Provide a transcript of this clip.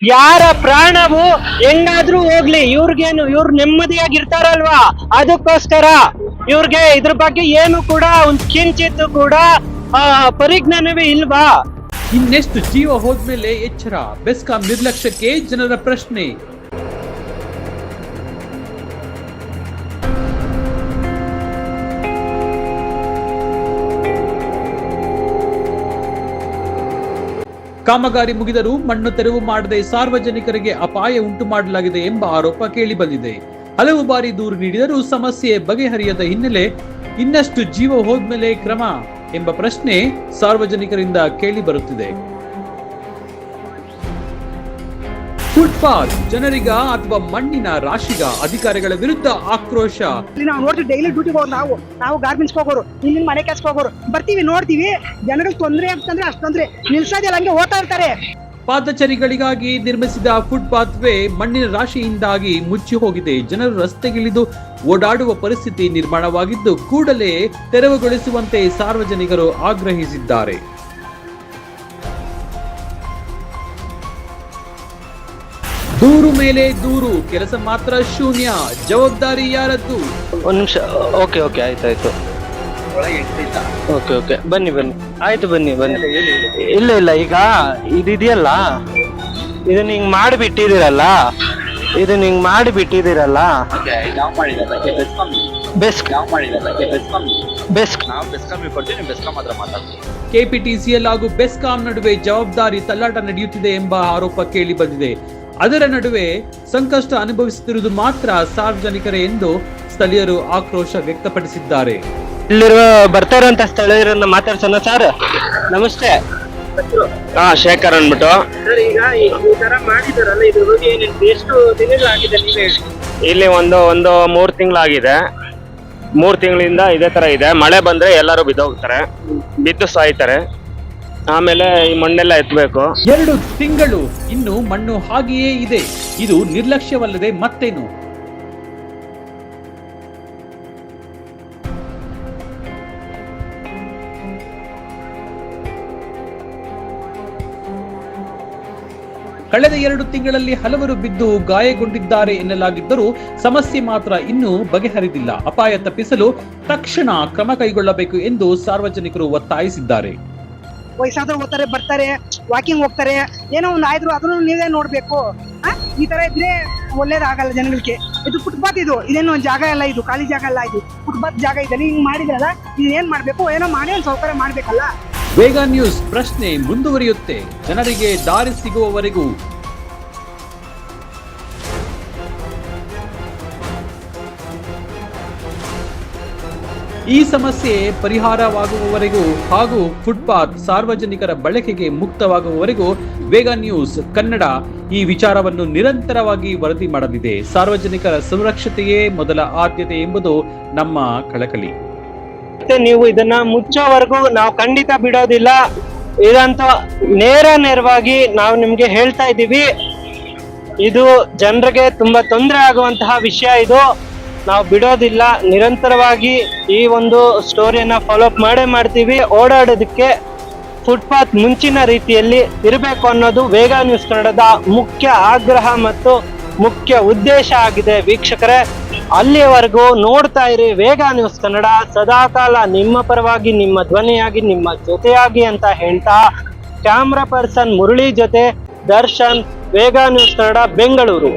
ಯಾರ ಪ್ರಾಣವು ಹೆಂಗಾದ್ರೂ ಹೋಗ್ಲಿ, ಇವ್ರಿಗೇನು, ಇವ್ರು ನೆಮ್ಮದಿಯಾಗಿರ್ತಾರಲ್ವಾ, ಅದಕ್ಕೋಸ್ಕರ ಇವ್ರಿಗೆ ಇದ್ರ ಬಗ್ಗೆ ಏನು ಕೂಡ ಒಂದ್ ಕಿಂಚಿತ್ತು ಕೂಡ ಪರಿಜ್ಞಾನವೇ ಇಲ್ವಾ? ಇನ್ನೆಷ್ಟು ಜೀವ ಹೋದ್ಮೇಲೆ ಎಚ್ಚರ, ಬೆಸ್ಕಾಂ ನಿರ್ಲಕ್ಷ್ಯಕ್ಕೆ ಜನರ ಪ್ರಶ್ನೆ. ಕಾಮಗಾರಿ ಮುಗಿದರೂ ಮಣ್ಣು ತೆರವು ಮಾಡದೆ ಸಾರ್ವಜನಿಕರಿಗೆ ಅಪಾಯ ಉಂಟು ಮಾಡಲಾಗಿದೆ ಎಂಬ ಆರೋಪ ಕೇಳಿಬಂದಿದೆ. ಹಲವು ಬಾರಿ ದೂರು ನೀಡಿದರೂ ಸಮಸ್ಯೆ ಬಗೆಹರಿಯದ ಹಿನ್ನೆಲೆ ಇನ್ನಷ್ಟು ಜೀವ ಹೋದ್ಮೇಲೆ ಕ್ರಮ ಎಂಬ ಪ್ರಶ್ನೆ ಸಾರ್ವಜನಿಕರಿಂದ ಕೇಳಿ ಬರುತ್ತಿದೆ. ಫುಟ್ಪಾತ್ ಜನರಿಗ ಅಥವಾ ಮಣ್ಣಿನ ರಾಶಿಗ ಅಧಿಕಾರಿಗಳ ವಿರುದ್ಧ ಆಕ್ರೋಶ. ನಾವು ನೋಡ್ತೀವಿ, ಡೈಲಿ ಡ್ಯೂಟಿಗೆ ಹೋಗೋರು, ನಾವು ಗಾರ್ಮೆಂಟ್ಸ್ ಹೋಗೋರು, ಇಲ್ಲಿ ಮನೆ ಕೆಲಸ ಹೋಗೋರು, ಬರ್ತೀವಿ, ನೋಡ್ತೀವಿ, ಜನಗಳಿಗೆ ತೊಂದರೆ ಆಗ್ತಂದ್ರೆ ಅಷ್ಟಂದ್ರೆ ನಿಲ್ಸೋದಿಲ್ಲ, ಹಂಗೆ ಓದ್ತಾ ಇರ್ತಾರೆ. ಪಾದಚಾರಿಗಳಿಗಾಗಿ ನಿರ್ಮಿಸಿದ ಫುಟ್ಪಾತ್ ವೇ ಮಣ್ಣಿನ ರಾಶಿಯಿಂದಾಗಿ ಮುಚ್ಚಿ ಹೋಗಿದೆ. ಜನರು ರಸ್ತೆಗಿಳಿದು ಓಡಾಡುವ ಪರಿಸ್ಥಿತಿ ನಿರ್ಮಾಣವಾಗಿದ್ದು ಕೂಡಲೇ ತೆರವುಗೊಳಿಸುವಂತೆ ಸಾರ್ವಜನಿಕರು ಆಗ್ರಹಿಸಿದ್ದಾರೆ. ದೂರು ಮೇಲೆ ದೂರು, ಕೆಲಸ ಮಾತ್ರ ಶೂನ್ಯ, ಜವಾಬ್ದಾರಿ ಯಾರದ್ದು? ಒಂದ್ ನಿಮಿಷ. ಓಕೆ ಓಕೆ, ಆಯ್ತಾಯ್ತು. ಓಕೆ ಓಕೆ, ಬನ್ನಿ ಬನ್ನಿ, ಆಯ್ತು ಬನ್ನಿ ಬನ್ನಿ. ಇಲ್ಲ ಇಲ್ಲ, ಈಗ ಇದೆಯಲ್ಲ, ಇದನ್ನ ಹಿಂಗ್ ಮಾಡಿಬಿಟ್ಟಿದ್ದೀರಲ್ಲ, ಕೆಪಿಟಿಸಿಎಲ್ ಹಾಗೂ ಬೆಸ್ಕಾಂ ನಡುವೆ ಜವಾಬ್ದಾರಿ ತಲ್ಲಾಟ ನಡೆಯುತ್ತಿದೆ ಎಂಬ ಆರೋಪ ಕೇಳಿ ಬಂದಿದೆ. ಅದರ ನಡುವೆ ಸಂಕಷ್ಟ ಅನುಭವಿಸುತ್ತಿರುವುದು ಮಾತ್ರ ಸಾರ್ವಜನಿಕರೇ ಎಂದು ಸ್ಥಳೀಯರು ಆಕ್ರೋಶ ವ್ಯಕ್ತಪಡಿಸಿದ್ದಾರೆ. ಇಲ್ಲಿರುವ ಬರ್ತಾ ಇರುವಂತ ಸ್ಥಳೀಯರನ್ನ ಮಾತಾಡ್ಸೋಣ. ಸರ್ ನಮಸ್ತೆ. ಶೇಖರ್ ಅಂದ್ಬಿಟ್ಟು. ಸರ್, ಈಗ ಈ ತರ ಮಾಡಿದಾರಲ್ಲ, ಇದ್ರ ಬಗ್ಗೆ ಎಷ್ಟು ದಿನಗಳಾಗಿದೆ ನೀವೇ ಹೇಳಿ? ಇಲ್ಲಿ ಒಂದು 3 ತಿಂಗಳಾಗಿದೆ. 3 ತಿಂಗಳಿಂದ ಇದೇ ತರ ಇದೆ. ಮಳೆ ಬಂದ್ರೆ ಎಲ್ಲರೂ ಬಿದ್ದೋಗ್ತಾರೆ, ಬಿದ್ದು ಸಾಯ್ತಾರೆ. ಆಮೇಲೆ ಈ ಮಣ್ಣೆಲ್ಲ ಎತ್ತಬೇಕು. 2 ತಿಂಗಳು ಇನ್ನು ಮಣ್ಣು ಹಾಗೆಯೇ ಇದೆ. ಇದು ನಿರ್ಲಕ್ಷ್ಯವಲ್ಲದೆ ಮತ್ತೇನು? ಕಳೆದ 2 ತಿಂಗಳಲ್ಲಿ ಹಲವರು ಬಿದ್ದು ಗಾಯಗೊಂಡಿದ್ದಾರೆ ಎನ್ನಲಾಗಿದ್ದರೂ ಸಮಸ್ಯೆ ಮಾತ್ರ ಇನ್ನೂ ಬಗೆಹರಿದಿಲ್ಲ. ಅಪಾಯ ತಪ್ಪಿಸಲು ತಕ್ಷಣ ಕ್ರಮ ಕೈಗೊಳ್ಳಬೇಕು ಎಂದು ಸಾರ್ವಜನಿಕರು ಒತ್ತಾಯಿಸಿದ್ದಾರೆ. ವಯಸ್ಸಾದ್ರು ಓದ್ತಾರೆ, ಬರ್ತಾರೆ, ವಾಕಿಂಗ್ ಹೋಗ್ತಾರೆ, ಏನೋ ಒಂದು ಆಯ್ತು, ಅದನ್ನು ನೀವೇ ನೋಡ್ಬೇಕು. ಈ ತರ ಇದ್ರೆ ಒಳ್ಳೇದಾಗಲ್ಲ ಜನಗಳಿಗೆ. ಇದು ಫುಟ್ಪಾತ್, ಇದೇನು ಜಾಗ ಇಲ್ಲ, ಇದು ಖಾಲಿ ಜಾಗ ಅಲ್ಲ, ಇದು ಫುಟ್ಪಾತ್ ಜಾಗ ಇದೆ. ಹಿಂಗ್ ಮಾಡಿದ್ರಲ್ಲ, ಇದು ಏನ್ ಮಾಡ್ಬೇಕು, ಏನೋ ಮಾಡಿ ಒಂದು ಸೌಕರ್ಯ ಮಾಡ್ಬೇಕಲ್ಲ. ವೇಗ ನ್ಯೂಸ್ ಪ್ರಶ್ನೆ ಮುಂದುವರಿಯುತ್ತೆ, ಜನರಿಗೆ ದಾರಿ ಸಿಗುವವರೆಗೂ. ಈ ಸಮಸ್ಯೆ ಪರಿಹಾರವಾಗುವವರೆಗೂ ಹಾಗೂ ಫುಟ್ಪಾತ್ ಸಾರ್ವಜನಿಕರ ಬಳಕೆಗೆ ಮುಕ್ತವಾಗುವವರೆಗೂ ವೇಗ ನ್ಯೂಸ್ ಕನ್ನಡ ಈ ವಿಚಾರವನ್ನು ನಿರಂತರವಾಗಿ ವರದಿ ಮಾಡಲಿದೆ. ಸಾರ್ವಜನಿಕರ ಸುರಕ್ಷತೆಯೇ ಮೊದಲ ಆದ್ಯತೆ ಎಂಬುದು ನಮ್ಮ ಕಳಕಳಿ. ನೀವು ಇದನ್ನ ಮುಚ್ಚೋವರೆಗೂ ನಾವು ಖಂಡಿತ ಬಿಡೋದಿಲ್ಲ. ಇದಂತ ನೇರವಾಗಿ ನಾವು ನಿಮ್ಗೆ ಹೇಳ್ತಾ ಇದ್ದೀವಿ. ಇದು ಜನರಿಗೆ ತುಂಬಾ ತೊಂದರೆ ಆಗುವಂತಹ ವಿಷಯ. ಇದು ನಾವು ಬಿಡೋದಿಲ್ಲ. ನಿರಂತರವಾಗಿ ಈ ಒಂದು ಸ್ಟೋರಿಯನ್ನ ಫಾಲೋ ಅಪ್ ಮಾಡ್ತೀವಿ. ಓಡಾಡೋದಕ್ಕೆ ಫುಟ್ಪಾತ್ ಮುಂಚಿನ ರೀತಿಯಲ್ಲಿ ಇರಬೇಕು ಅನ್ನೋದು ವೇಗ ನ್ಯೂಸ್ ಕನ್ನಡದ ಮುಖ್ಯ ಆಗ್ರಹ ಮತ್ತು ಮುಖ್ಯ ಉದ್ದೇಶ ಆಗಿದೆ. ವೀಕ್ಷಕರೇ, ಅಲ್ಲಿಯವರೆಗೂ ನೋಡ್ತಾ ಇರಿ ವೇಗ ನ್ಯೂಸ್ ಕನ್ನಡ. ಸದಾಕಾಲ ನಿಮ್ಮ ಪರವಾಗಿ, ನಿಮ್ಮ ಧ್ವನಿಯಾಗಿ, ನಿಮ್ಮ ಜೊತೆಯಾಗಿ ಅಂತ ಹೇಳ್ತಾ ಕ್ಯಾಮ್ರಾ ಪರ್ಸನ್ ಮುರಳಿ ಜೊತೆ ದರ್ಶನ್, ವೇಗ ನ್ಯೂಸ್ ಕನ್ನಡ, ಬೆಂಗಳೂರು.